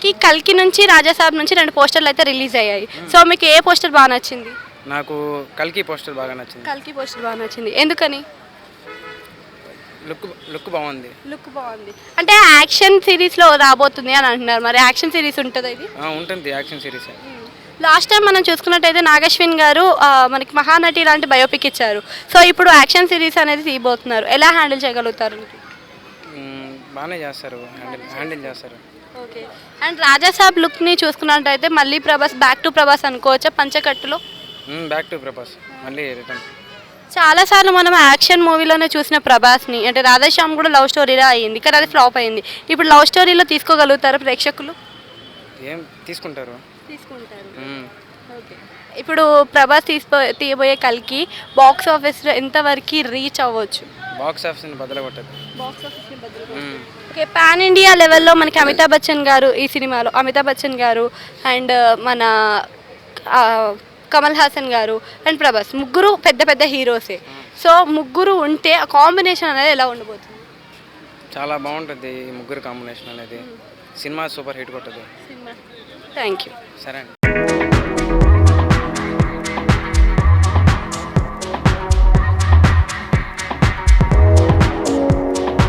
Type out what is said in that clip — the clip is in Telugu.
మనకి కల్కి నుంచి రాజాసాబ్ నుంచి 2 పోస్టర్లు అయితే రిలీజ్ అయ్యాయి. సో మీకు ఏ పోస్టర్ బాగా నచ్చింది? నాకు కల్కి పోస్టర్ బాగా నచ్చింది. కల్కి పోస్టర్ బాగా నచ్చింది. ఎందుకని? లుక్ బాగుంది. లుక్ బాగుంది. అంటే యాక్షన్ సిరీస్లో రాబోతుంది అని అంటున్నారు. మరి యాక్షన్ సిరీస్ ఉంటుందా ఇది? ఉంటుంది యాక్షన్ సిరీస్. లాస్ట్ టైం మనం చూసుకున్నట్టయితే నాగశ్విన్ గారు మనకి మహానటి లాంటి బయోపిక్ ఇచ్చారు. సో ఇప్పుడు యాక్షన్ సిరీస్ అనేది తీయబోతున్నారు. ఎలా హ్యాండిల్ చేయగలుగుతారు? బాగానే చేస్తారు, హ్యాండిల్ చేస్తారు. ఓకే. అండ్ రాజాసాబ్ లుక్ని చూసుకున్నట్టయితే మళ్ళీ ప్రభాస్ బ్యాక్ టు ప్రభాస్ అనుకోవచ్చా పంచకట్టులో? బ్యాక్ టు ప్రభాస్ మళ్ళీ రిటర్న్. చాలాసార్లు మనం యాక్షన్ మూవీలోనే చూసిన ప్రభాస్ని, అంటే రాధేశ్యామ్ కూడా లవ్ స్టోరీలా అయ్యింది, కానీ అది ఫ్లాప్ అయింది. ఇప్పుడు లవ్ స్టోరీలో తీసుకోగలుగుతారు ప్రేక్షకులు? ఏం తీసుకుంటారు. ఓకే. ఇప్పుడు ప్రభాస్ తీయబోయే కల్కి బాక్స్ ఆఫీస్లో ఎంతవరకు రీచ్ అవ్వచ్చు? బాక్స్ ఆఫీస్ని బదలగొట్టదు. ఓకే. పాన్ ఇండియా లెవెల్లో మనకి అమితాబ్ బచ్చన్ గారు ఈ సినిమాలో, అమితాబ్ బచ్చన్ గారు అండ్ మన కమల్ హాసన్ గారు అండ్ ప్రభాస్ ముగ్గురు పెద్ద పెద్ద హీరోసే. సో ముగ్గురు ఉంటే ఆ కాంబినేషన్ అనేది ఎలా ఉండబోతుంది? చాలా బాగుంటుంది ఈ ముగ్గురు కాంబినేషన్ అనేది. సినిమా సూపర్ హిట్ కొట్టదు. Thank you. సరే అండి.